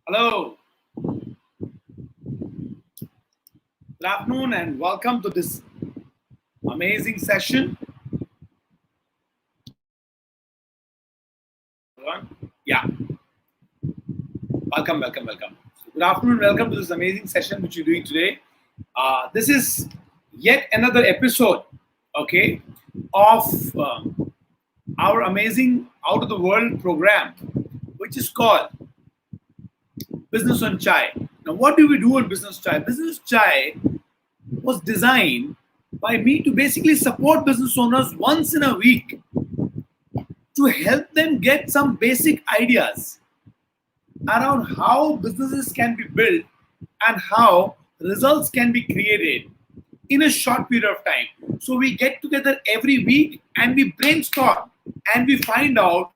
Hello, good afternoon, and welcome to this amazing session. Everyone. Yeah, welcome. Good afternoon, welcome to this amazing session which you're doing today. This is yet another episode, okay, of our amazing out of the world program, which is called Business on Chai. Now, what do we do on Business Chai? Business Chai was designed by me to basically support business owners once in a week to help them get some basic ideas around how businesses can be built and how results can be created in a short period of time. So we get together every week and we brainstorm and we find out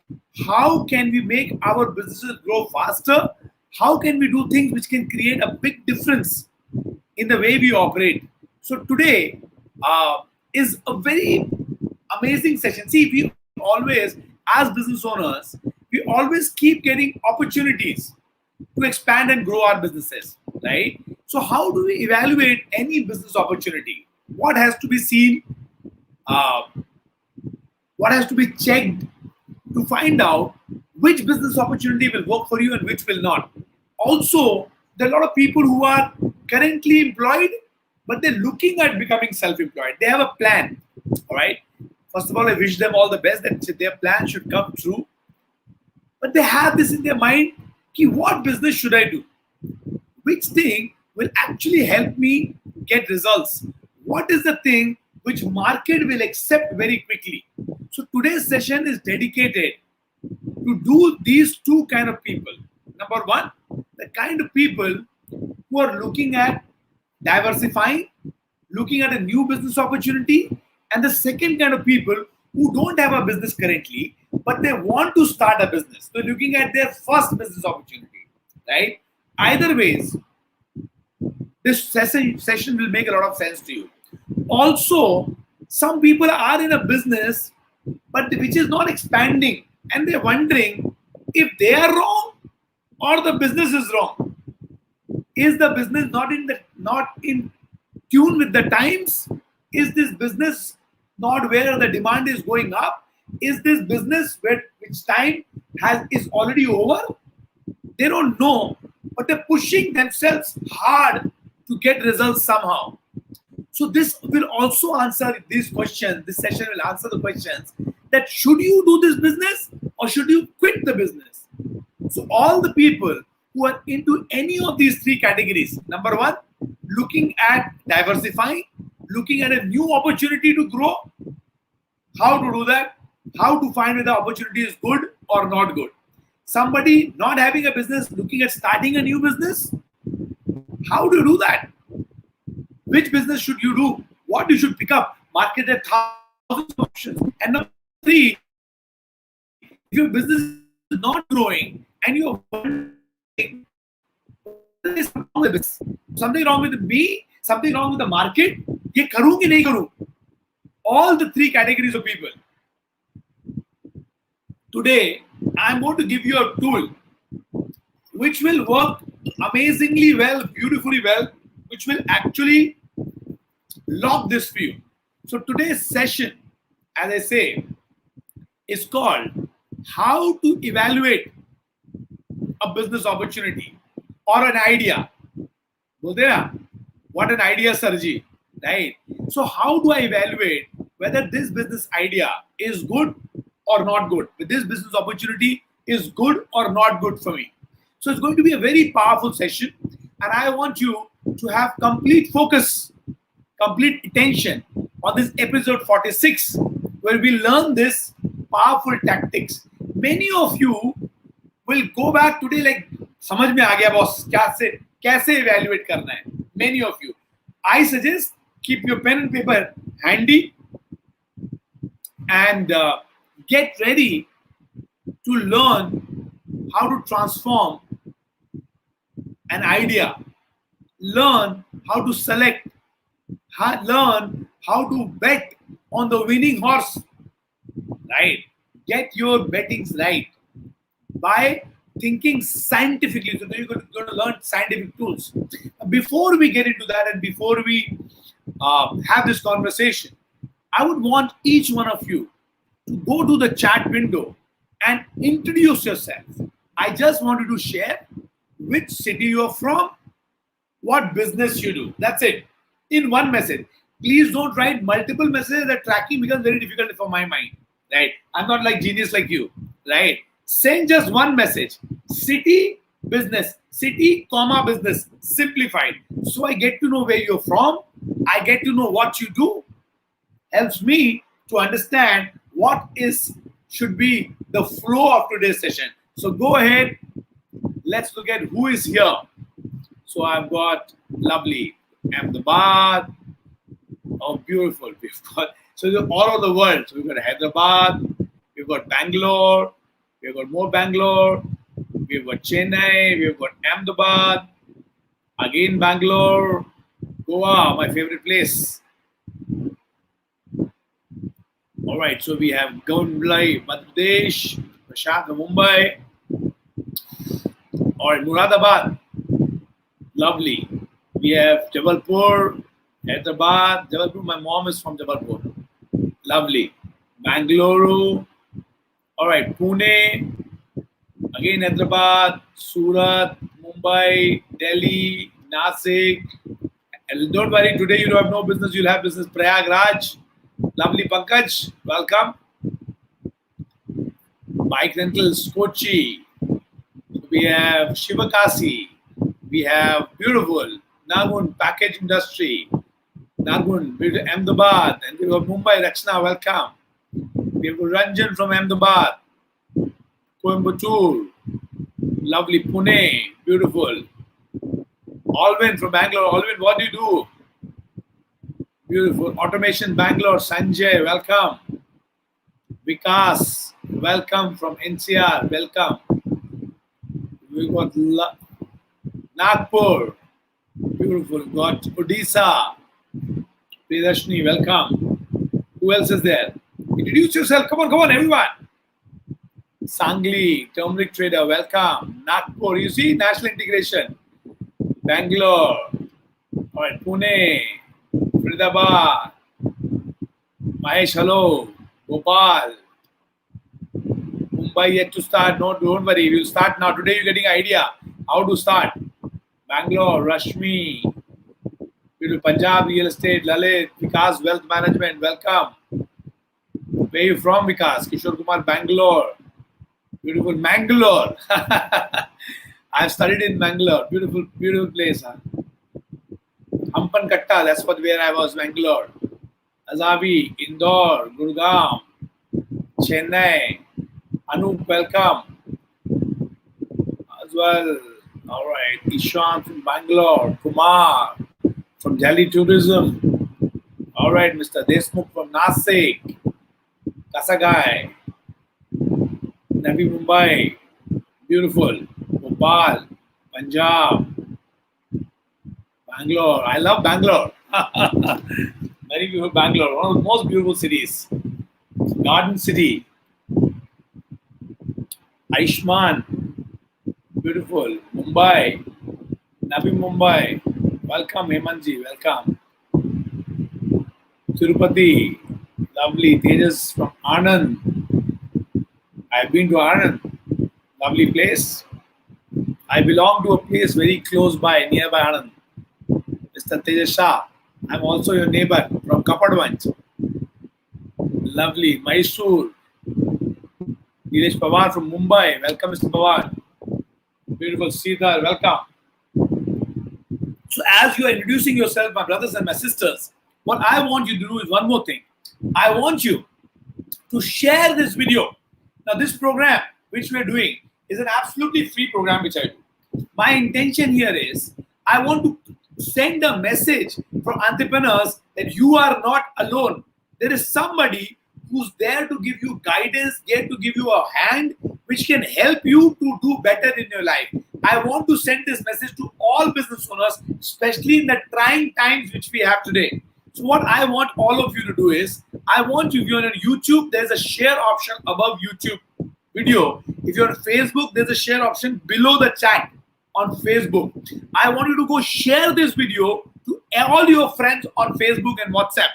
how can we make our businesses grow faster, how can we do things which can create a big difference in the way we operate. So today is a very amazing session. See, we always, as business owners, we always keep getting opportunities to expand and grow our businesses, right? So how do we evaluate any business opportunity? What has to be seen? Uh, what has to be checked to find out which business opportunity will work for you and which will not? Also, there are a lot of people who are currently employed, but they're looking at becoming self-employed. They have a plan. All right. First of all, I wish them all the best that their plan should come true. But they have this in their mind: ki, what business should I do? Which thing will actually help me get results? What is the thing which market will accept very quickly? So today's session is dedicated to do these two kind of people. Number one, the kind of people who are looking at diversifying, looking at a new business opportunity, and the second kind of people who don't have a business currently, but they want to start a business. They're looking at their first business opportunity, right? Either ways, this session will make a lot of sense to you. Also, some people are in a business, but which is not expanding, and they're wondering if they are wrong or the business is wrong. Is the business not in tune with the times? Is this business not where the demand is going up? Is this business where which time has is already over? They don't know, but they're pushing themselves hard to get results somehow. So this will also answer these questions. This session will answer the questions that should you do this business or should you quit the business? So all the people who are into any of these three categories, number one, looking at diversifying, looking at a new opportunity to grow, how to do that, how to find whether the opportunity is good or not good. Somebody not having a business, looking at starting a new business, how do you do that? Which business should you do? What you should pick up? Market at thousands of options. And number three, if your business is not growing and you're wondering, there is something wrong with this, something wrong with me, something wrong with the market, ये करूं कि नहीं करूं? All the three categories of people. Today, I'm going to give you a tool which will work amazingly well, beautifully well, which will actually lock this for you. So today's session, as I say, is called How to Evaluate a Business Opportunity or an Idea. बोलते ना, what an idea, Sarji, right? So how do I evaluate whether this business idea is good or not good? Whether this business opportunity is good or not good for me? So it's going to be a very powerful session, and I want you to have complete focus, complete attention on this episode 46, where we learn this powerful tactics. Many of you will go back today like, समझ में आ गया boss, कैसे evaluate करना है. Many of you, I suggest keep your pen and paper handy and get ready to learn how to transform an idea, learn how to select, learn how to bet on the winning horse, right? Get your bettings right by thinking scientifically. So you're going to learn scientific tools. Before we get into that and before we have this conversation, I would want each one of you to go to the chat window and introduce yourself. I just want you to share which city you're from, what business you do. That's it. In one message. Please don't write multiple messages. The tracking becomes very difficult for my mind. Right? I'm not like genius like you. Right? Send just one message. City, business. City, comma, business. Simplified. So I get to know where you're from. I get to know what you do. Helps me to understand what is should be the flow of today's session. So go ahead. Let's look at who is here. So I've got lovely Ahmedabad. Oh, beautiful. We've got all over the world. So we've got Hyderabad, we've got Bangalore, we've got more Bangalore, we've got Chennai, we've got Ahmedabad, again Bangalore, Goa, my favorite place. All right, so we have Gaunblai, Madhya Pradesh, Prashant, Mumbai. All right, Muradabad, lovely. We have Jabalpur, Hyderabad, Jabalpur. My mom is from Jabalpur. Lovely. Bangalore. All right, Pune. Again, Hyderabad, Surat, Mumbai, Delhi, Nasik. And don't worry, today you have no business. You'll have business. Prayagraj. Lovely Pankaj. Welcome. Bike rentals, Kochi. We have Shivakasi. We have beautiful Nagun package industry. Nagun, Ahmedabad, and we have Mumbai, Rachna, welcome. We have Ranjan from Ahmedabad, Coimbatore, lovely Pune, beautiful. Alvin from Bangalore. Alvin, what do you do? Beautiful. Automation Bangalore, Sanjay, welcome. Vikas, welcome from NCR, welcome. We've got Nagpur, beautiful. Got Odisha. Priyadashni, welcome. Who else is there? Introduce yourself. Come on, everyone. Sangli, turmeric trader, welcome. Nagpur, you see, national integration. Bangalore. All right, Pune, Faridabad. Mahesh, hello. Gopal. Mumbai yet to start. No, don't worry. We'll start now. Today you're getting an idea how to start. Bangalore, Rashmi. Punjab real estate, Lalit, Vikas wealth management, welcome. Where are you from, Vikas? Kishore Kumar, Bangalore. Beautiful Mangalore. I've studied in Bangalore. Beautiful, beautiful place. Huh? Hampankatta, that's where I was, Bangalore. Azavi, Indore, Gurgaon, Chennai. Anup, welcome. As well. All right. Ishan from Bangalore. Kumar from Delhi Tourism. All right, Mr. Desmukh from Nasik. Kasagai. Navi Mumbai. Beautiful. Bhopal. Punjab. Bangalore. I love Bangalore. Very beautiful Bangalore. One of the most beautiful cities. Garden City. Aishman. Beautiful. Mumbai. Navi Mumbai. Welcome, Hemanji. Welcome. Tirupati. Lovely. Tejas from Anand. I've been to Anand. Lovely place. I belong to a place very close by, nearby Anand. Mr. Tejas Shah. I'm also your neighbor from Kapadwanj. Lovely. Mysore. Nilesh Pawar from Mumbai. Welcome, Mr. Pawar. Beautiful. Sridhar. Welcome. So as you are introducing yourself, my brothers and my sisters, what I want you to do is one more thing. I want you to share this video. Now, this program which we are doing is an absolutely free program which I do. My intention here is I want to send a message for entrepreneurs that you are not alone. There is somebody who's there to give you guidance, there to give you a hand, which can help you to do better in your life. I want to send this message to all business owners, especially in the trying times which we have today. So what I want all of you to do is, I want you, if you're on YouTube, there's a share option above YouTube. video. If you're on Facebook, there's a share option below the chat on Facebook. I want you to go share this video to all your friends on Facebook and WhatsApp.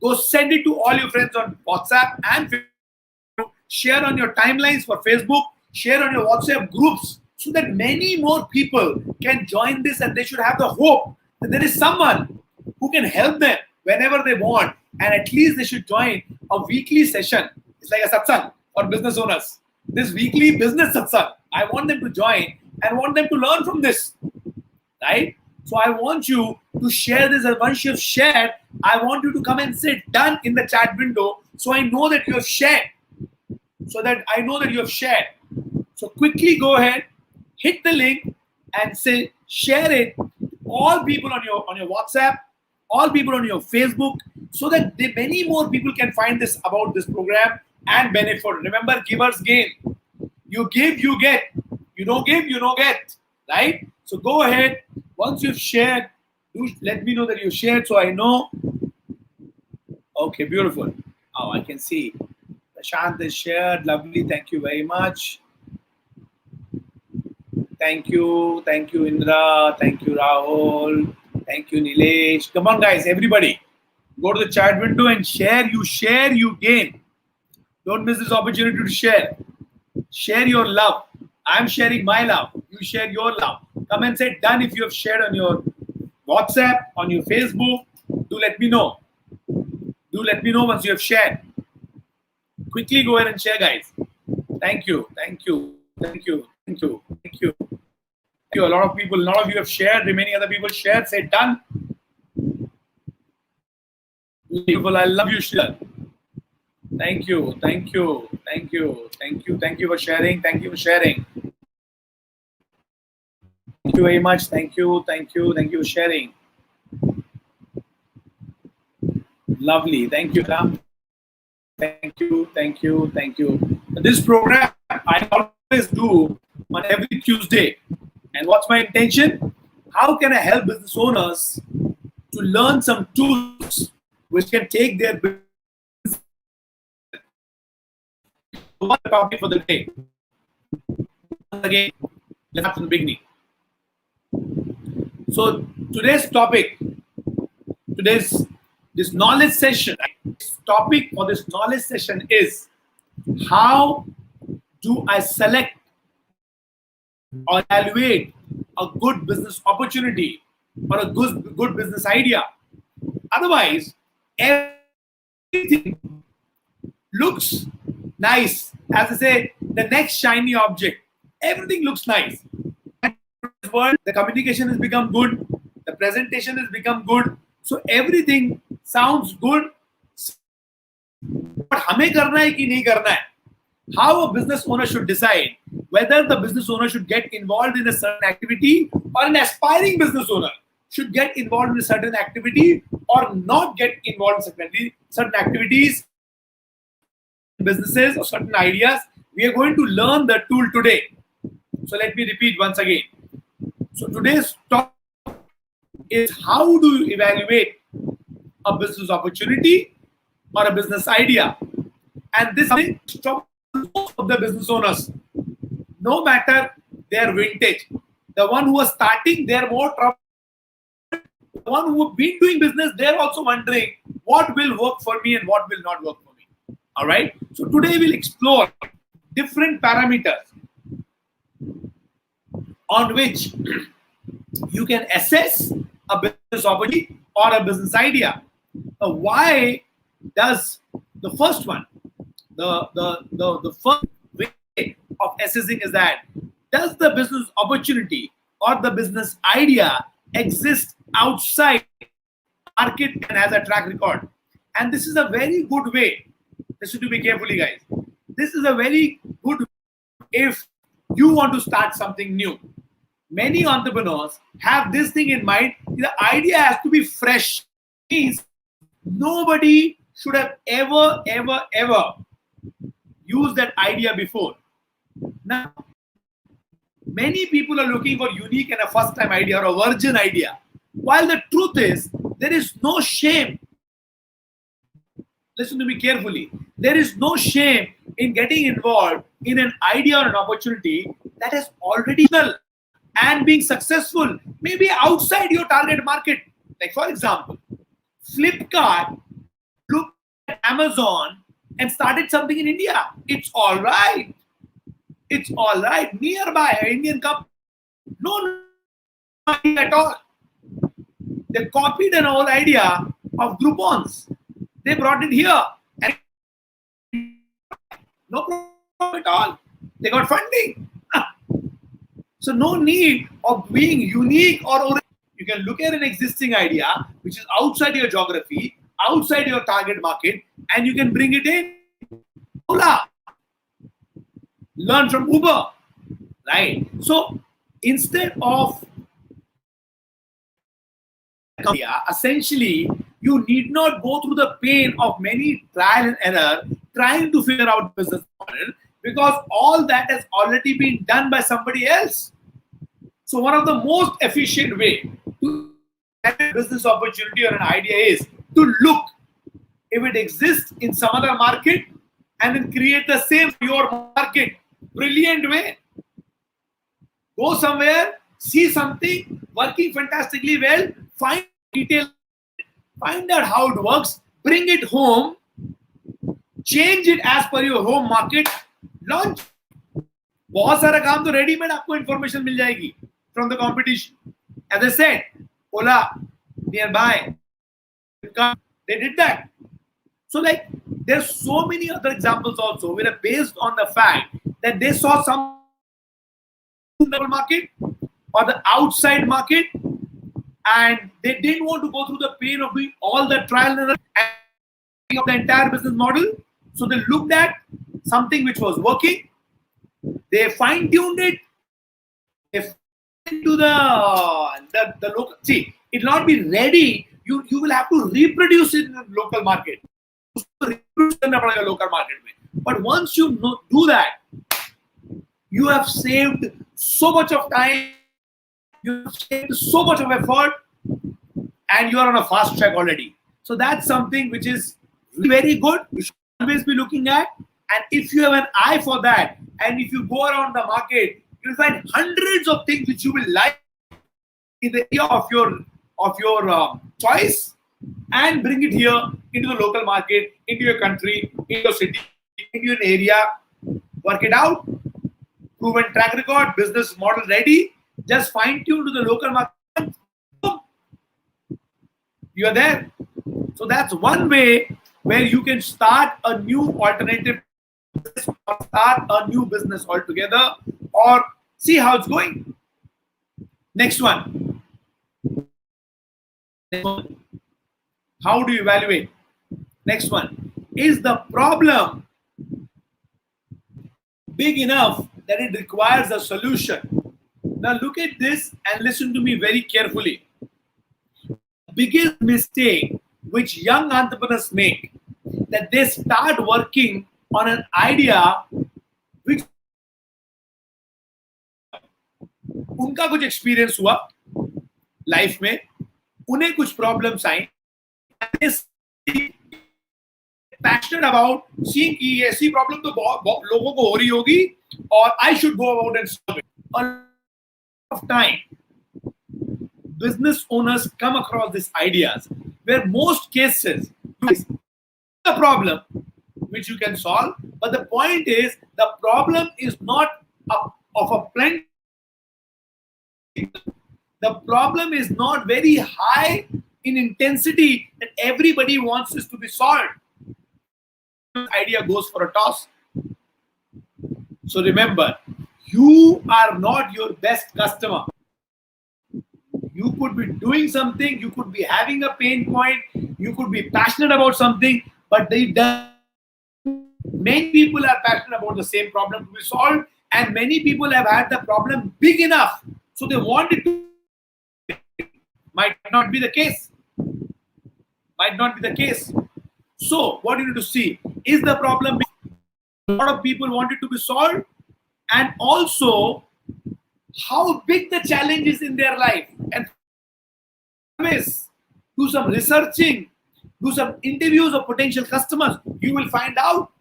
Go send it to all your friends on WhatsApp and Facebook. Share on your timelines for Facebook. Share on your WhatsApp groups so that many more people can join this, and they should have the hope that there is someone who can help them whenever they want, and at least they should join a weekly session. It's like a satsang for business owners. This weekly business satsang, I want them to join and want them to learn from this, right? So I want you to share this, and once you've shared, I want you to come and say done in the chat window so I know that you have shared. So quickly go ahead, hit the link and say share it to all people on your WhatsApp, all people on your Facebook, so that many more people can find this about this program and benefit from it. Remember, givers gain. You give, you get. You don't give, you don't get. Right? So go ahead. Once you've shared, do let me know that you shared so I know. Okay, beautiful. Oh, I can see. Prashant is shared. Lovely. Thank you very much. Thank you. Thank you, Indra. Thank you, Rahul. Thank you, Nilesh. Come on, guys. Everybody. Go to the chat window and share. You share, you gain. Don't miss this opportunity to share. Share your love. I'm sharing my love. You share your love. Come and say done if you have shared on your WhatsApp, on your Facebook. Do let me know. Do let me know once you have shared. Quickly go ahead and share, guys. Thank you. Thank you. Thank you. Thank you. Thank you. Thank you. A lot of you have shared. Remaining other people shared. Say done. Beautiful. I love you, Shila. Thank you. Thank you. Thank you. Thank you. Thank you for sharing. Thank you for sharing. Thank you very much. Thank you. Thank you. Thank you for sharing. Lovely. Thank you, Ram. Thank you. Thank you. Thank you. This program I always do on every Tuesday. And what's my intention? How can I help business owners to learn some tools which can take their business one topic for the day. Again, let's start from the beginning. So today's topic, this knowledge session, this topic for this knowledge session is how do I select or evaluate a good business opportunity or a good business idea. Otherwise, everything looks nice. As I say, the next shiny object. Everything looks nice. In this world, the communication has become good. The presentation has become good. So everything sounds good. But हमें करना है कि नहीं करना है? How a business owner should decide whether the business owner should get involved in a certain activity, or an aspiring business owner should get involved in a certain activity or not get involved in certain activities, businesses or certain ideas. We are going to learn the tool today. So let me repeat once again. So today's topic is how do you evaluate a business opportunity or a business idea? And this is most of the business owners, no matter their vintage. The one who are starting, they're more trouble. The one who have been doing business, they're also wondering what will work for me and what will not work for me. All right. So today we'll explore different parameters on which you can assess a business opportunity or a business idea. Why does the first one, the first way of assessing is that does the business opportunity or the business idea exist outside the market and has a track record? And this is a very good way. Listen to me carefully, guys. This is a very good way if you want to start something new. Many entrepreneurs have this thing in mind. The idea has to be fresh. Means nobody should have ever used that idea before. Now, many people are looking for unique and a first-time idea or a virgin idea. While the truth is, there is no shame. Listen to me carefully. There is no shame in getting involved in an idea or an opportunity that has already done and being successful, maybe outside your target market. Like, for example, Flipkart looked at Amazon and started something in India. It's all right. It's all right. Nearby, an Indian company. No idea at all. They copied an old idea of Groupons. They brought it here. And no problem at all. They got funding. So no need of being unique or original. You can look at an existing idea which is outside your geography, outside your target market, and you can bring it in. Ola. Learn from Uber. Right? So instead of essentially, you need not go through the pain of many trial and error trying to figure out business model, because all that has already been done by somebody else. So one of the most efficient way to get a business opportunity or an idea is to look if it exists in some other market and then create the same for your market. Brilliant way. Go somewhere, see something working fantastically well, find detail, find out how it works, bring it home, change it as per your home market, launch. बहुत सारा काम तो readymade आपको information मिल जाएगी from the competition. As I said, Ola, nearby, they did that. So like, there's so many other examples also which are based on the fact that they saw some market or the outside market, and they didn't want to go through the pain of doing all the trial and error of the entire business model. So they looked at something which was working, they fine-tuned it, they into the local. See, it will not be ready. You will have to reproduce it in the local market. But once you do that, you have saved so much of time, you have saved so much of effort, and you are on a fast track already. So that's something which is very good. You should always be looking at. And if you have an eye for that, and if you go around the market, you'll find hundreds of things which you will like in the area of your choice, and bring it here into the local market, into your country, in your city, into your area. Work it out. Proven track record, business model ready. Just fine tune to the local market. You are there. So that's one way where you can start a new alternative business, or start a new business altogether, or see how it's going. Next one. How do you evaluate? Next one. Is the problem big enough that it requires a solution? Now look at this and listen to me very carefully. The biggest mistake which young entrepreneurs make, that they start working on an idea which उनका कुछ experience हुआ life में, उन्हें कुछ problems I, passionate about seeing कि ऐसी problem तो बहुत लोगों को हो रही होगी और I should go about and solve it. A lot of time business owners come across these ideas where most cases the problem which you can solve, but the point is the problem is not of a plenty. The problem is not very high in intensity that everybody wants this to be solved. Idea goes for a toss. So remember, you are not your best customer. You could be doing something, you could be having a pain point, you could be passionate about something, but many people are passionate about the same problem to be solved, and many people have had the problem big enough, so they want it to. Might not be the case. Might not be the case. So what you need to see is the problem big? A lot of people want it to be solved, and also how big the challenge is in their life. And do some researching, do some interviews of potential customers. You will find out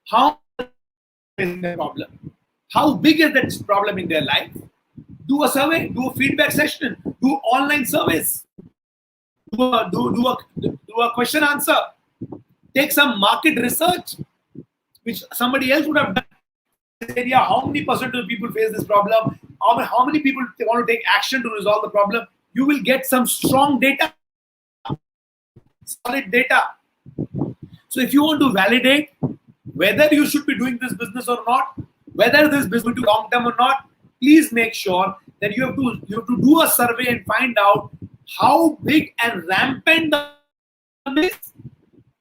how facing the problem. How big is that problem in their life? Do a survey, do a feedback session, do online surveys, do a question answer, take some market research, which somebody else would have done. Area, how many percent of people face this problem? How many people want to take action to resolve the problem? You will get some strong data, solid data. So if you want to validate whether you should be doing this business or not, whether this business will do long term or not, please make sure that you have to do a survey and find out how big and rampant the problem is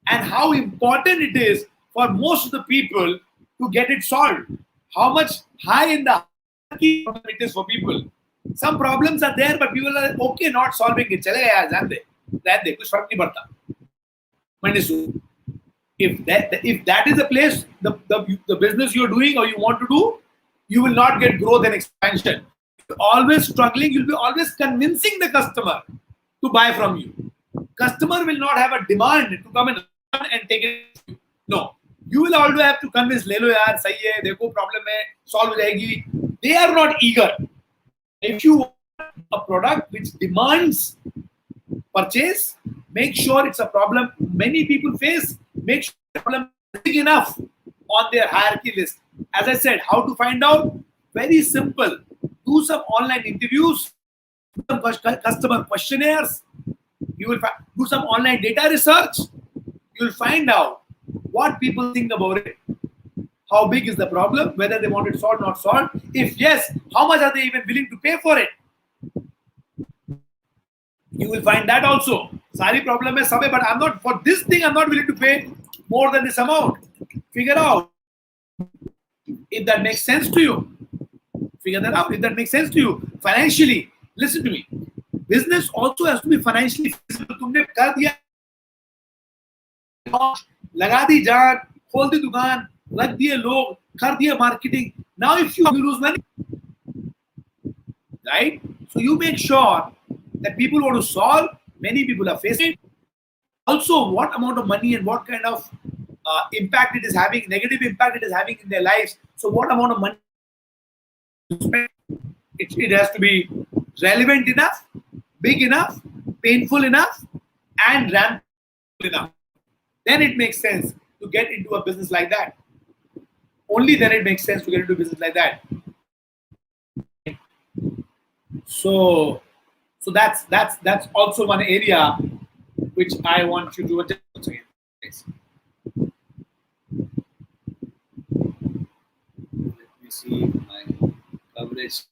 and how important it is for most of the people to get it solved. How much high in the hierarchy it is for people. Some problems are there, but people are okay not solving it. चले यार जान दे कुछ फर्क नहीं पड़ता. If that is the place, the business you're doing or you want to do, you will not get growth and expansion. You're always struggling. You'll be always convincing the customer to buy from you. Customer will not have a demand to come and take it. No, you will always have to convince. ले लो यार सही है देखो problem है solve हो जाएगी. They are not eager. If you want a product which demands purchase, make sure it's a problem many people face. Make sure the problem is big enough on their hierarchy list. As I said, how to find out? Very simple. Do some online interviews, do some customer questionnaires. You will do some online data research. You will find out what people think about it. How big is the problem? Whether they want it solved or not solved. If yes, how much are they even willing to pay for it? You will find that also. Sari problem is sabhe, but I'm not for this thing. I'm not willing to pay more than this amount. Figure out if that makes sense to you. Figure that out if that makes sense to you financially. Listen to me. Business also has to be financially feasible. तुमने कर दिया, लगा दी जान, खोल दी दुकान, रख दिए लोग, कर दिए marketing. Now if you lose money, right? So you make sure that people want to solve. Many people are facing it. Also, what amount of money and what kind of impact it is having, negative impact it is having in their lives. So what amount of money it has to be relevant enough, big enough, painful enough, and rampant enough. Then it makes sense to get into a business like that. Only then it makes sense to get into a business like that. So that's also one area which I want you to adjust again. Let me see my coverage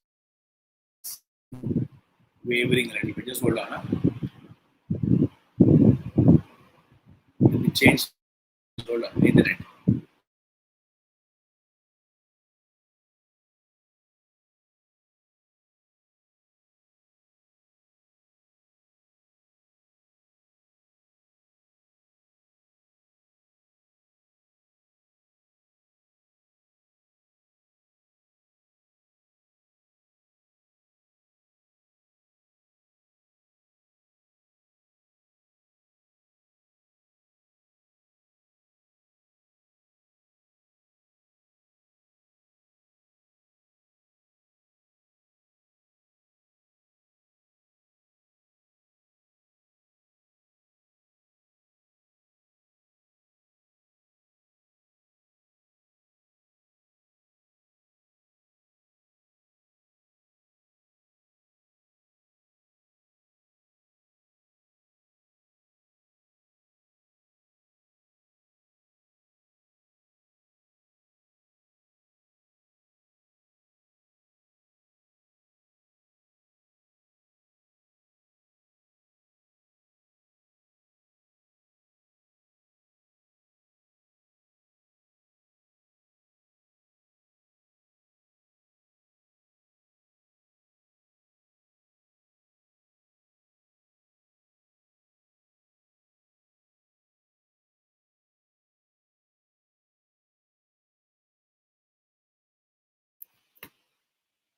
wavering a little bit. Just hold on. Let me change. Hold on. Internet.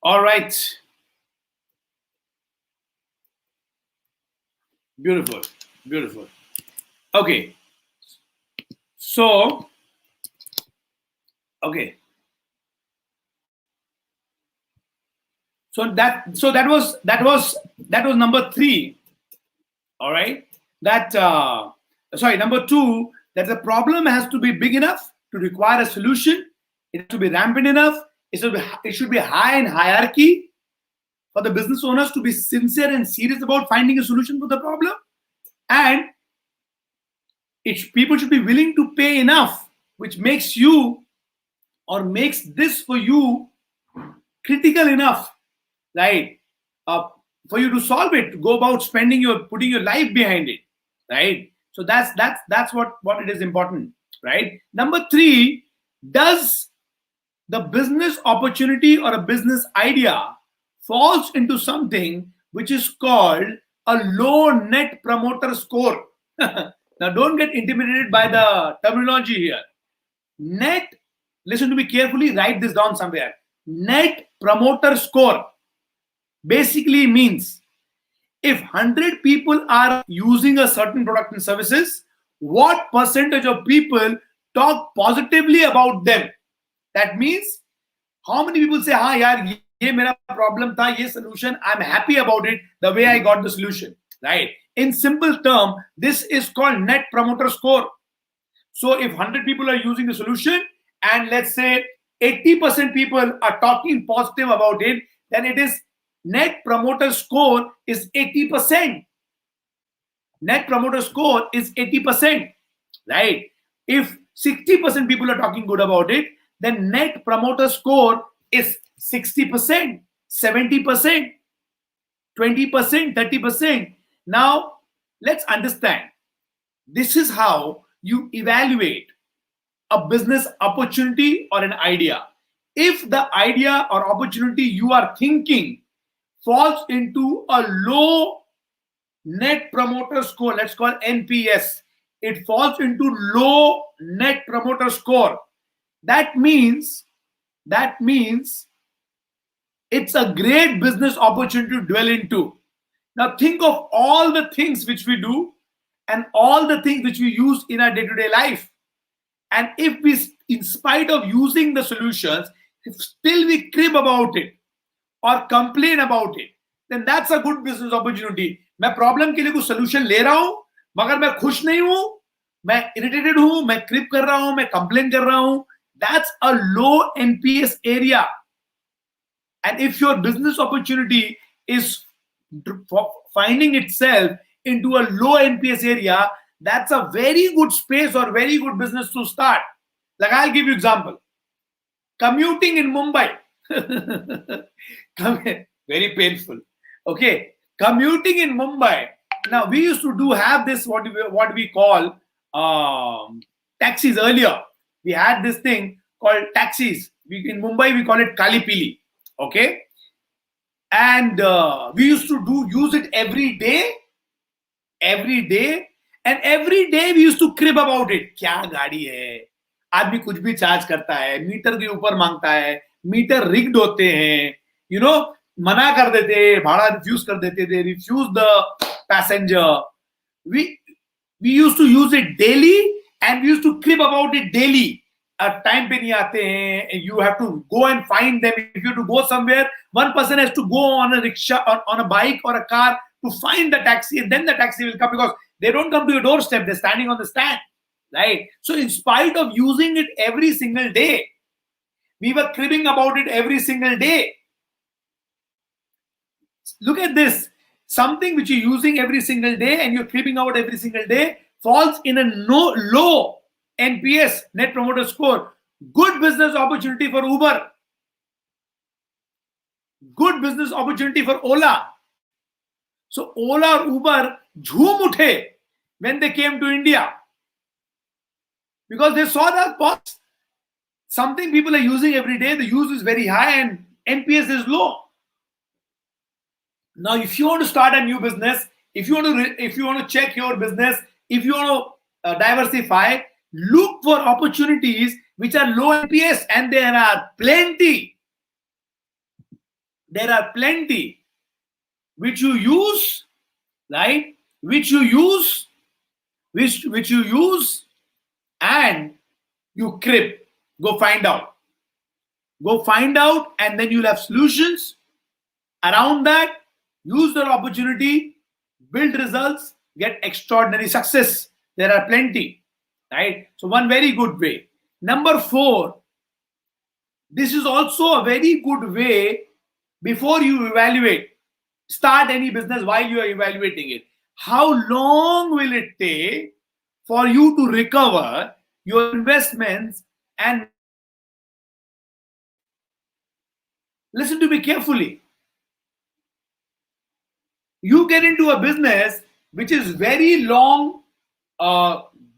All right. Beautiful. Beautiful. Okay. So, okay. So that was number three. All right. That sorry, number two, that the problem has to be big enough to require a solution. It has to be rampant enough. It should be high in hierarchy for the business owners to be sincere and serious about finding a solution for the problem. And people should be willing to pay enough, which makes you or makes this for you critical enough, right? Uh, for you to solve it, to go about putting your life behind it, right? So that's what it is important, right? Number three, does the business opportunity or a business idea falls into something which is called a low net promoter score? Now, don't get intimidated by the terminology here. Net, listen to me carefully, write this down somewhere. Net promoter score basically means if 100 people are using a certain product and services, what percentage of people talk positively about them? That means how many people say, "Ha, yaar, ye mera problem tha, ye solution, I'm happy about it, the way I got the solution." Right? In simple term, this is called net promoter score. So if 100 people are using the solution and let's say 80% people are talking positive about it, then it is net promoter score is 80%. Net promoter score is 80%, right? If 60% people are talking good about it, then net promoter score is 60%, 70%, 20%, 30%. Now, let's understand. This is how you evaluate a business opportunity or an idea. If the idea or opportunity you are thinking falls into a low net promoter score, let's call NPS, it falls into low net promoter score. That means it's a great business opportunity to dwell into. Now think of all the things which we do and all the things which we use in our day-to-day life. And if we, in spite of using the solutions, if still we crib about it or complain about it, then that's a good business opportunity. मैं problem के लिए कुछ solution ले रहा हूं, मगर मैं खुश नहीं हूं, मैं इरिटेटेड हूं, मैं क्रिप कर रहा हूं, मैं कंप्लेन कर रहा हूं. That's a low NPS area. And if your business opportunity is finding itself into a low NPS area, that's a very good space or very good business to start. Like I'll give you example. Commuting in Mumbai. Very painful. Okay. Commuting in Mumbai. Now we used to have this what we call taxis earlier. We had this thing called taxis. In Mumbai we call it Kali Pili. Okay. And we used to use it every day. And every day we used to crib about it. क्या गाड़ी है, आदमी कुछ भी charge करता है, metre के ऊपर मांगता है, मीटर रिग्ड होते हैं, मना कर देते, भाड़ा रिफ्यूज कर देते थे, refuse the passenger. We used to use it daily and we used to crib about it daily. Time पे नहीं आते हैं, you have to go and find them. If you have to go somewhere, one person has to go on a rickshaw or on a bike or a car to find the taxi, and then the taxi will come, because they don't come to your doorstep, they're standing on the stand, right? So in spite of using it every single day, we were cribbing about it every single day. Look at this. Something which you're using every single day and you're cribbing out every single day falls in a low NPS, net promoter score. Good business opportunity for Uber. Good business opportunity for Ola. So Ola or Uber jhoom uthe when they came to India, because they saw that something people are using every day, the use is very high and NPS is low. Now, if you want to start a new business, if you want to check your business, if you want to diversify, look for opportunities which are low NPS, and there are plenty. There are plenty which you use, right? Which you use and you crib. Go find out, and then you'll have solutions. Around that, use the opportunity, build results, get extraordinary success. There are plenty, right? So, one very good way. Number four, this is also a very good way before you evaluate. Start any business while you are evaluating it. How long will it take for you to recover your investments and listen to me carefully. You get into a business which is very long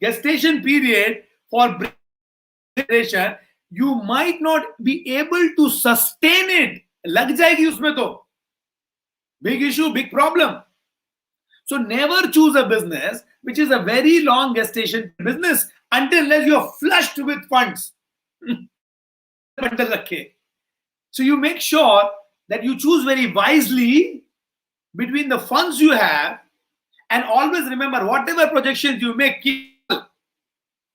gestation period for generation, you might not be able to sustain it. लग जाएगी उसमें तो. Big issue, big problem. So never choose a business which is a very long gestation business until you're flushed with funds. So you make sure that you choose very wisely between the funds you have, and always remember whatever projections you make, keep.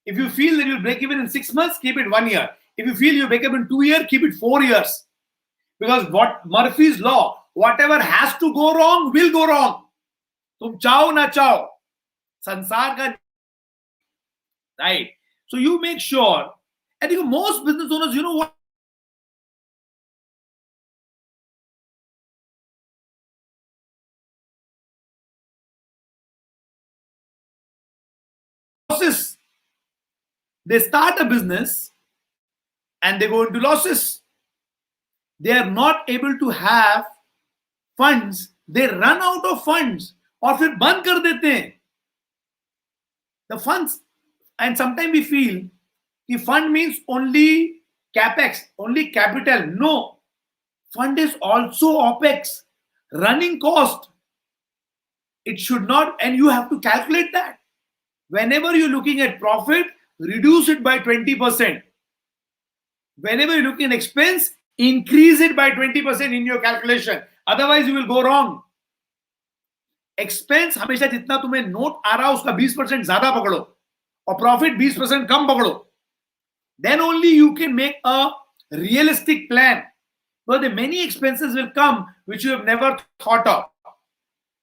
If you feel that you'll break even in 6 months, keep it 1 year. If you feel you break even in 2 years, keep it 4 years. Because what Murphy's law, whatever has to go wrong will go wrong. तुम चाहो ना चाहो, संसार का, right? So you make sure. I think most business owners, you know what? Losses. They start a business and they go into losses. They are not able to have funds. They run out of funds. और फिर बंद कर देते हैं. The funds, and sometimes we feel the fund means only capex, only capital. No, fund is also opex, running cost. It should not, and you have to calculate that. Whenever you're looking at profit, reduce it by 20%. Whenever you're looking at expense, increase it by 20% in your calculation. Otherwise, you will go wrong. Expense हमेशा जितना तुम्हें note आ रहा उसका 20% ज्यादा पकड़ो और profit 20% कम पकड़ो. Then only you can make a realistic plan. But the many expenses will come which you have never thought of,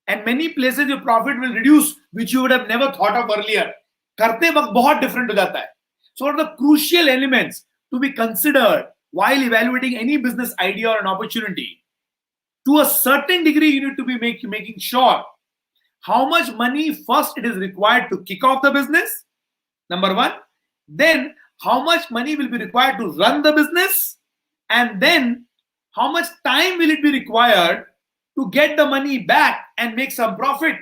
and many places your profit will reduce which you would have never thought of earlier. करते वक्त बहुत different हो जाता है. So what are the crucial elements to be considered while evaluating any business idea or an opportunity? To a certain degree, you need to be making sure how much money first it is required to kick off the business, number one. Then how much money will be required to run the business, and then how much time will it be required to get the money back and make some profit.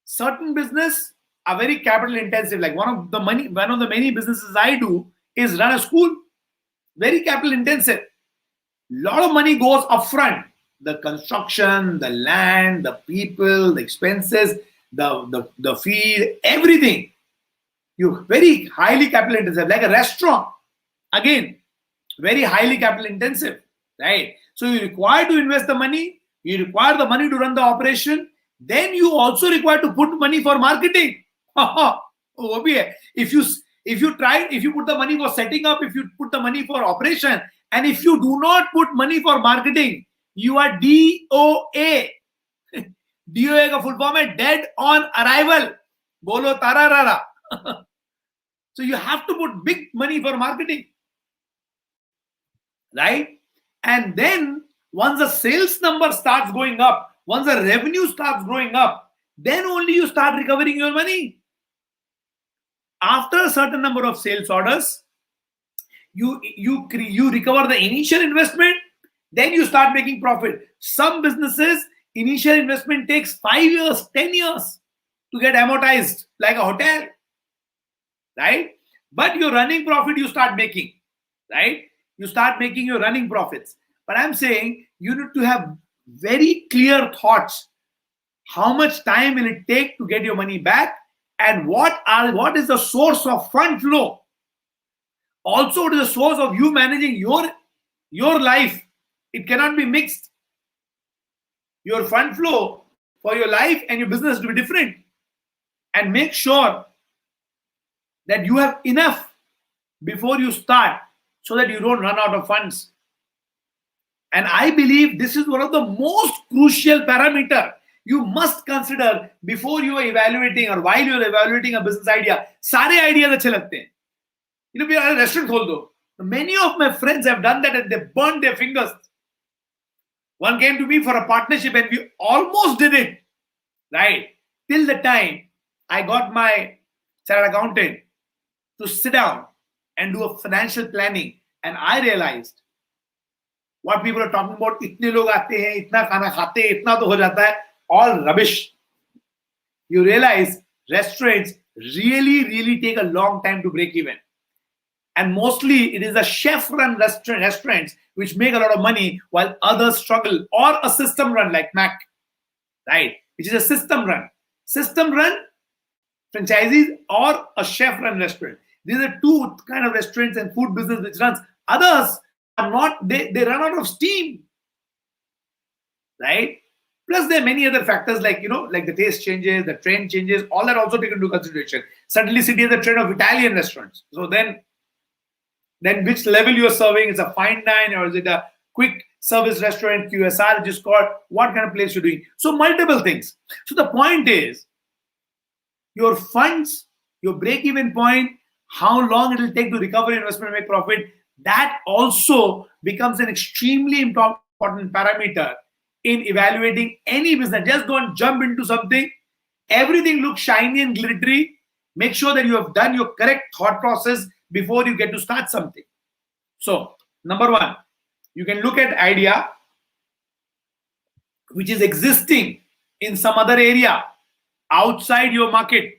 Certain business are very capital intensive. Like one of the many businesses I do is run a school, very capital intensive. Lot of money goes upfront. The construction, the land, the people, the expenses, the fee, everything. You very highly capital intensive, like a restaurant. Again, very highly capital intensive, right? So you require to invest the money. You require the money to run the operation. Then you also require to put money for marketing. If you put the money for setting up, if you put the money for operation, and if you do not put money for marketing, you are DOA. DOA का full form है dead on arrival. Bolo tararara. So you have to put big money for marketing, right? And then once the sales number starts going up, once the revenue starts growing up, then only you start recovering your money. After a certain number of sales orders, you recover the initial investment, then you start making profit. Some businesses, initial investment takes 5 years, 10 years to get amortized, like a hotel, right? But your running profit you start making, right? You start making your running profits. But I'm saying you need to have very clear thoughts. How much time will it take to get your money back? And what is the source of fund flow? Also, it is the source of you managing your life. It cannot be mixed. Your fund flow for your life and your business to be different. And make sure that you have enough before you start so that you don't run out of funds. And I believe this is one of the most crucial parameter you must consider before you are evaluating or while you are evaluating a business idea. सारे ideas अच्छे लगते हैं. You know, we are a restaurant खोल दो. Many of my friends have done that and they burned their fingers. One came to me for a partnership and we almost did it, right? Till the time I got my chartered accountant to sit down and do a financial planning, and I realized what people are talking about, इतने लोग आते हैं, इतना खाना खाते हैं, इतना तो हो जाता है, all rubbish. You realize restaurants really take a long time to break even. And mostly it is the chef-run restaurants which make a lot of money while others struggle, or a system run like Mac, right? Which is a system run. System run franchisees or a chef-run restaurant. These are two kind of restaurants and food business which runs. Others are not, they run out of steam, right? Plus there are many other factors like, like the taste changes, the trend changes, all that also taken into consideration. Suddenly city has the trend of Italian restaurants. So then which level you are serving? It's a fine dine or is it a quick service restaurant, QSR, just called, what kind of place you're doing? So multiple things. So the point is, your funds, your break-even point, how long it will take to recover investment and make profit, that also becomes an extremely important parameter in evaluating any business. Just don't jump into something. Everything looks shiny and glittery. Make sure that you have done your correct thought process before you get to start something. So, number one, you can look at idea which is existing in some other area outside your market,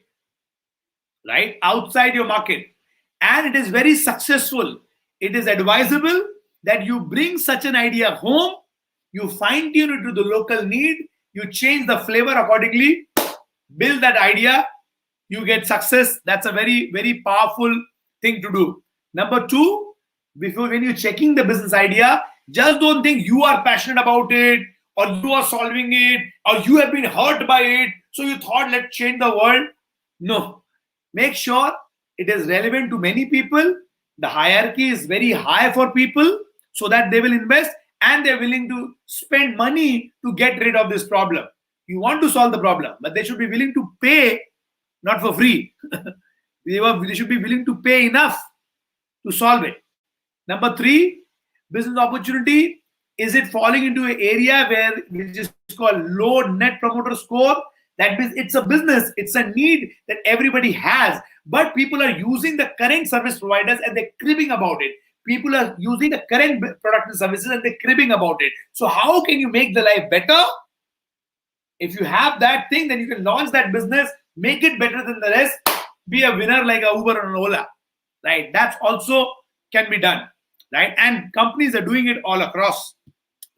right? Outside your market. And it is very successful. It is advisable that you bring such an idea home, you fine tune it to the local need, you change the flavor accordingly, build that idea, you get success. That's a very powerful thing to do. Number two, when you're checking the business idea, just don't think you are passionate about it or you are solving it or you have been hurt by it, so you thought, let's change the world. No. Make sure it is relevant to many people. The hierarchy is very high for people so that they will invest and they're willing to spend money to get rid of this problem. You want to solve the problem, but they should be willing to pay, not for free. They should be willing to pay enough to solve it. Number three, business opportunity. Is it falling into an area which is called low net promoter score? That means it's a business, it's a need that everybody has, but people are using the current service providers and they're cribbing about it. People are using the current product and services and they're cribbing about it. So how can you make the life better? If you have that thing, then you can launch that business, make it better than the rest, be a winner like a Uber and Ola, right? That's also can be done, right? And companies are doing it all across,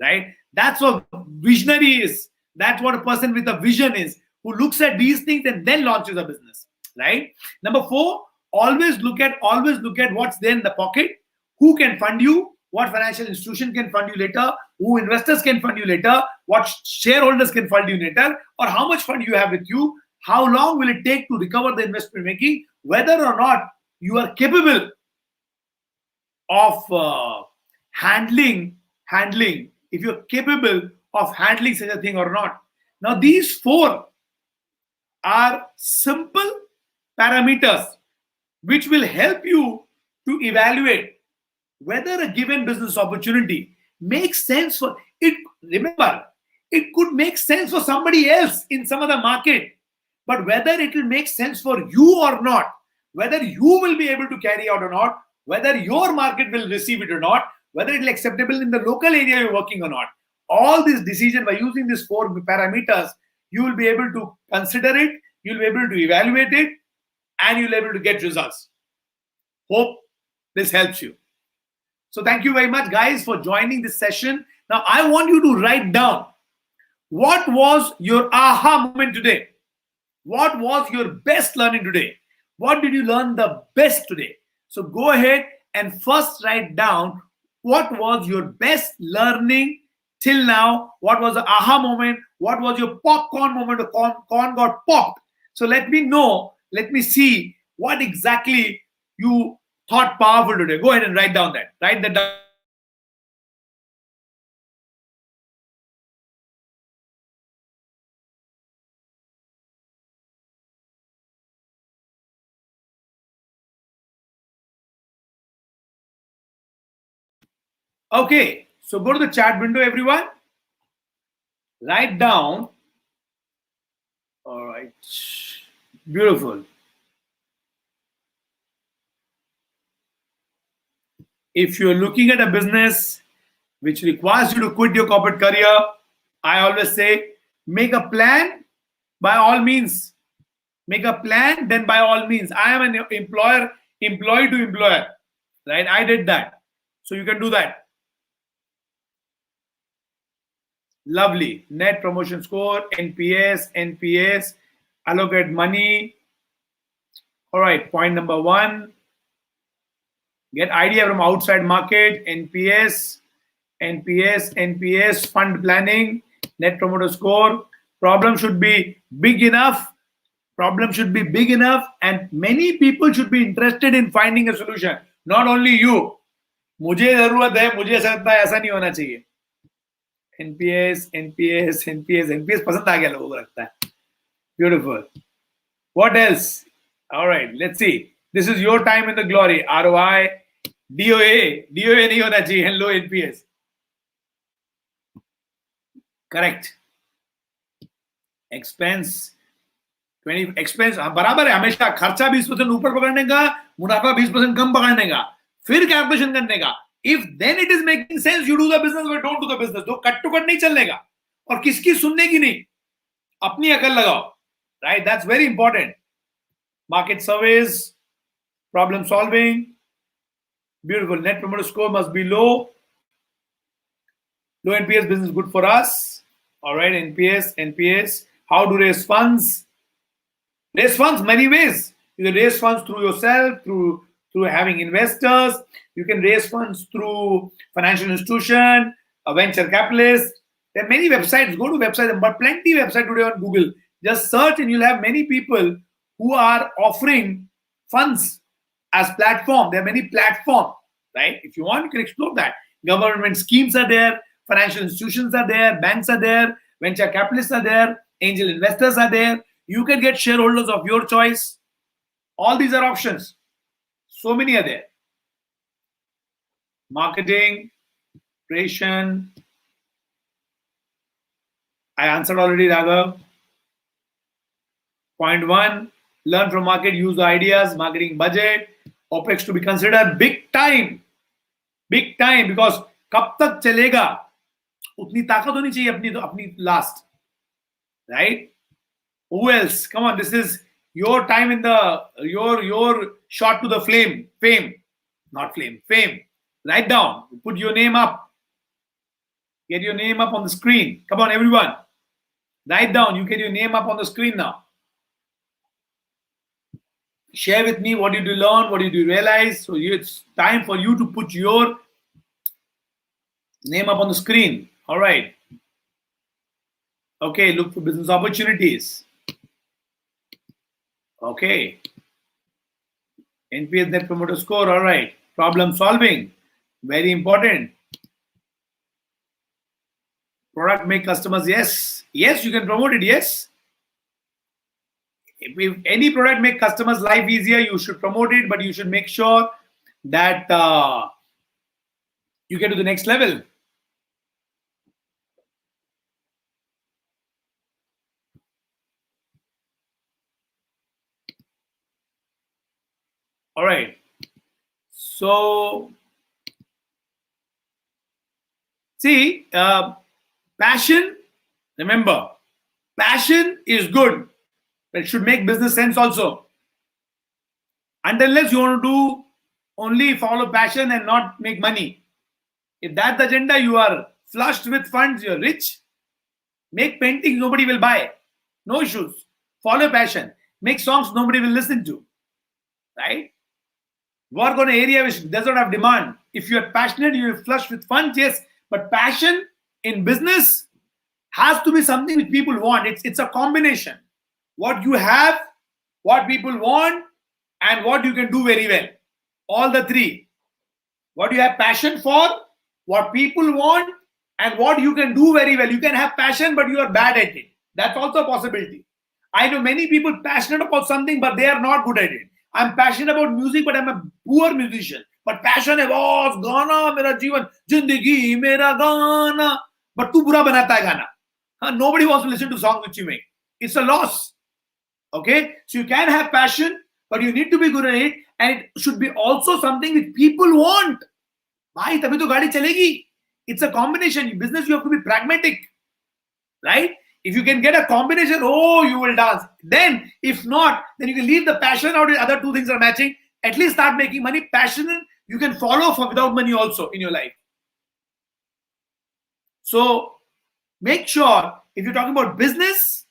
right? That's what visionary is. That's what a person with a vision is, who looks at these things and then launches a business, right? Number four, always look at what's there in the pocket, who can fund you, what financial institution can fund you later, who investors can fund you later, what shareholders can fund you later, or how much fund you have with you, how long will it take to recover the investment making, whether or not you are capable of handling, if you're capable of handling such a thing or not. Now, these four are simple parameters which will help you to evaluate whether a given business opportunity makes sense for it. Remember, it could make sense for somebody else in some other market, but whether it will make sense for you or not, whether you will be able to carry out or not, whether your market will receive it or not, whether it will be acceptable in the local area you're working or not, all these decisions by using these four parameters, you will be able to consider it, you'll be able to evaluate it, and you'll be able to get results. Hope this helps you. So thank you very much, guys, for joining this session. Now, I want you to write down what was your aha moment today? What was your best learning today? What did you learn the best today? So go ahead and first write down what was your best learning till now. What was the aha moment? What was your popcorn moment? The corn got popped. So let me know. Let me see what exactly you thought powerful today. Go ahead and write down that. Write that down. Okay, so go to the chat window, everyone. Write down. All right. Beautiful. If you're looking at a business which requires you to quit your corporate career, I always say make a plan by all means. Make a plan, then by all means. I am an employee to employer, right? I did that. So you can do that. Lovely. Net promotion score, NPS, allocate money. All right. Point number one. Get idea from outside market, NPS, fund planning, net promoter score. Problem should be big enough. And many people should be interested in finding a solution. Not only you. मुझे जरूरत है, मुझे ऐसा लगता है, ऐसा नहीं होना चाहिए. NPS पसंद आ गया लोगों को लगता है. Beautiful. What else? All right, let's see. This is your time in the glory. ROI, DOA नहीं होना चाहिए, and low NPS. Correct. Expense बराबर है. हमेशा खर्चा 20% ऊपर पकड़ने का, मुनाफा 20% कम पकड़ने का, फिर कैलकुलेशन करने का. If then it is making sense, you do the business or don't do the business. तो कट टू कट नहीं चलने का और किसकी सुनने की नहीं, अपनी अकल लगाओ. Right? That's very important. Market surveys, problem solving. Beautiful. Net promoter score must be low. Low NPS business good for us. All right, NPS. How to raise funds? Raise funds many ways. You can raise funds through yourself, through having investors. You can raise funds through financial institution, a venture capitalist. There are many websites. Go to websites, but plenty of websites today on Google. Just search and you'll have many people who are offering funds as platform. There are many platforms, right? If you want, you can explore that. Government schemes are there, financial institutions are there, banks are there, venture capitalists are there, angel investors are there. You can get shareholders of your choice. All these are options. So many are there. Marketing, creation. I answered already, Raghav. Point one, learn from market, use the ideas, marketing budget, OPEX to be considered big time, because कब तक चलेगा उतनी ताकत होनी चाहिए अपनी last, right? Who else? Come on, this is your time in your shot to the fame. Write down, put your name up, get your name up on the screen. Come on, everyone, write down. You get your name up on the screen now. Share with me what did you learn, what did you realize. So it's time for you to put your name up on the screen. All right. Okay, look for business opportunities. Okay. NPS, net promoter score. All right. Problem solving. Very important. Product make customers. Yes, you can promote it. Yes. If any product make customers' life easier, you should promote it, but you should make sure that you get to the next level. All right. So, see, passion, remember, passion is good. It should make business sense also. Unless you want to do only follow passion and not make money. If that's the agenda, you are flushed with funds, you're rich. Make paintings, nobody will buy. No issues. Follow passion. Make songs nobody will listen to. Right? Work on an area which does not have demand. If you're passionate, you're flushed with funds, yes. But passion in business has to be something which people want. It's a combination. What you have, what people want, and what you can do very well. All the three. What you have passion for, what people want, and what you can do very well. You can have passion, but you are bad at it. That's also a possibility. I know many people passionate about something, but they are not good at it. I'm passionate about music, but I'm a poor musician. but passion है boss, गाना मेरा जीवन, जिंदगी मेरा गाना, but तू बुरा बनाता है गाना. Nobody wants to listen to songs which you make. It's a loss. Okay, so you can have passion, but you need to be good at it, and it should be also something which people want. भाई तभी तो गाड़ी चलेगी. It's a combination. In business, you have to be pragmatic, right? If you can get a combination, oh, you will dance. Then, if not, then you can leave the passion out. If other two things are matching, at least start making money. Passion you can follow for without money also in your life. So make sure if you're talking about business,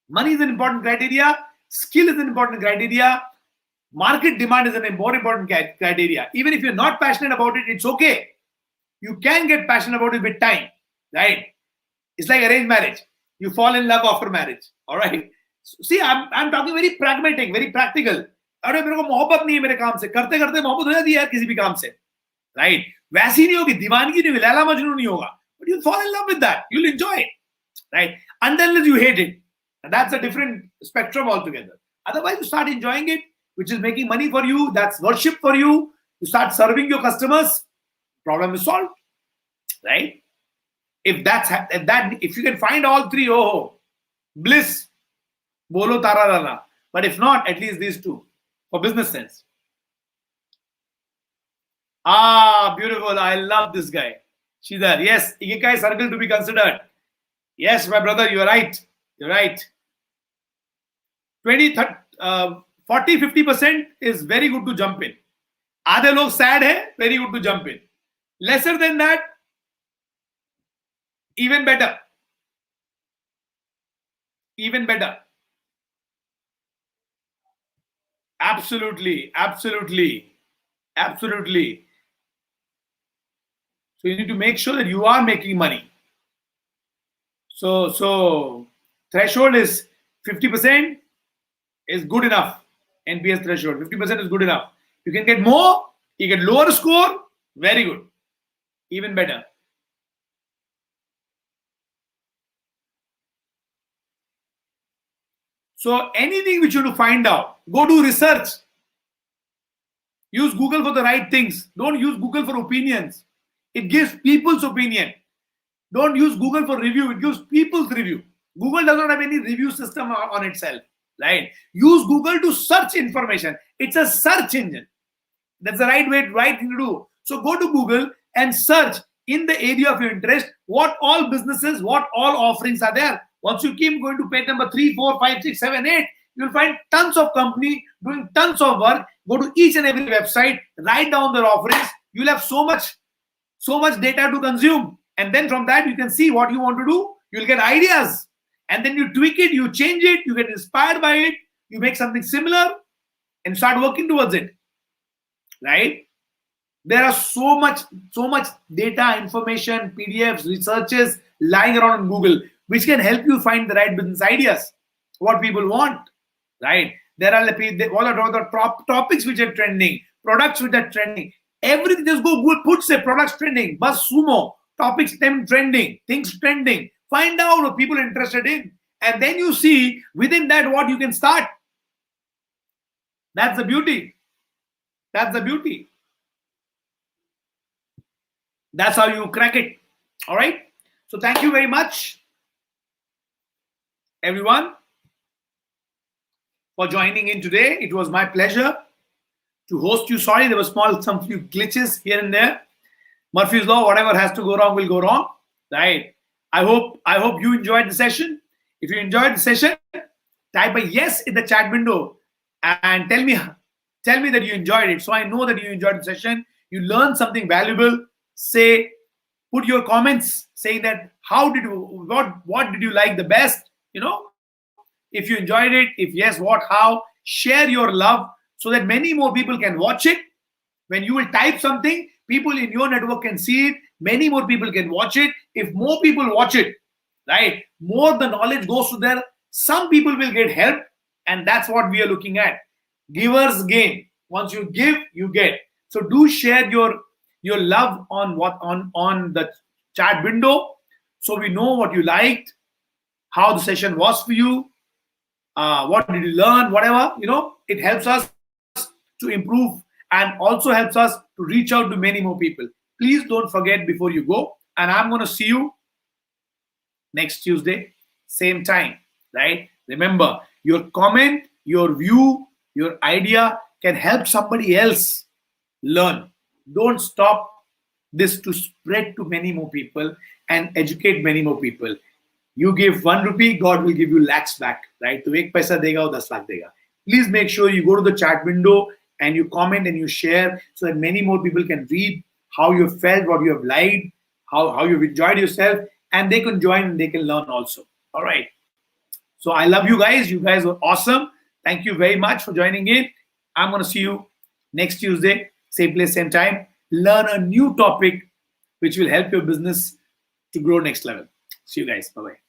money is an important criteria, skill is an important criteria, market demand is a more important criteria. Even if you're not passionate about it, it's okay. You can get passionate about it with time, right? It's like arranged marriage. You fall in love after marriage, all right? See, I'm talking very pragmatic, very practical. अरे मेरे को मोहब्बत नहीं है मेरे काम से, करते करते मोहब्बत हो जाती है यार किसी भी काम से, राइट? वैसी नहीं होगी, दीवानगी नहीं होगी, लैला मजनू नहीं होगा, but you'll fall in love with that, you'll enjoy it, right? Unless you hate it, and that's a different spectrum altogether. Otherwise, you start enjoying it, which is making money for you, that's worship for you. You start serving your customers, problem is solved, right? If you can find all three, oh, bliss, bolo tara rana. But if not, at least these two for business sense. Beautiful. I love this guy. Shidhar. Yes, Ikigai circle to be considered. Yes, my brother, you're right. You're right. 40-50% is very good to jump in. Aadhe log sad hai, very good to jump in. Lesser than that, even better. Even better. Absolutely. Absolutely. Absolutely. So you need to make sure that you are making money. So threshold is 50% is good enough. NPS threshold 50% is good enough. You can get more, you get lower score, very good, even better. So anything which you want to find out, go do research. Use Google for the right things. Don't use Google for opinions. It gives people's opinion. Don't use Google for review. It gives people's review. Google does not have any review system on itself, right? Use Google to search information. It's a search engine. That's the right thing to do. So go to Google and search in the area of your interest what all businesses, what all offerings are there. Once you keep going to page number 3, 4, 5, 6, 7, 8, you'll find tons of company doing tons of work. Go to each and every website, write down their offerings. You'll have so much data to consume. And then from that, you can see what you want to do. You'll get ideas. And then you tweak it, you change it, you get inspired by it, you make something similar and start working towards it. Right? There are so much data, information, PDFs, researches lying around on Google, which can help you find the right business ideas, what people want, right? There are what are the top topics which are trending, products which are trending, everything. Just go Google, put say products trending, bus sumo, topics trending, things trending. Find out what people are interested in, and then you see within that what you can start. That's the beauty. That's the beauty. That's how you crack it. All right. So thank you very much, everyone, for joining in today. It was my pleasure to host you. Sorry, there were some few glitches here and there. Murphy's Law, whatever has to go wrong will go wrong. Right. I hope you enjoyed the session. If you enjoyed the session, type a yes in the chat window and tell me that you enjoyed it. So I know that you enjoyed the session. You learned something valuable. Say, put your comments saying that what did you like the best? If you enjoyed it, if yes, what, how, share your love so that many more people can watch it. When you will type something, people in your network can see it. Many more people can watch it. If more people watch it, right, more the knowledge goes to there. Some people will get help, and that's what we are looking at. Givers gain. Once you give, you get. So do share your love on the chat window, so we know what you liked, how the session was for you, what did you learn, whatever. It helps us to improve and also helps us to reach out to many more people. Please don't forget before you go. And I'm going to see you next Tuesday, same time, right? Remember, your comment, your view, your idea can help somebody else learn. Don't stop this to spread to many more people and educate many more people. You give 1 rupee, God will give you lakhs back, right? तो एक पैसा देगा वो 10 लाख देगा. Please make sure you go to the chat window and you comment and you share so that many more people can read how you felt, what you have liked, how you've enjoyed yourself, and they can join and they can learn also. All right. So I love you guys. You guys were awesome. Thank you very much for joining in. I'm going to see you next Tuesday, same place, same time. Learn a new topic which will help your business to grow next level. See you guys. Bye-bye.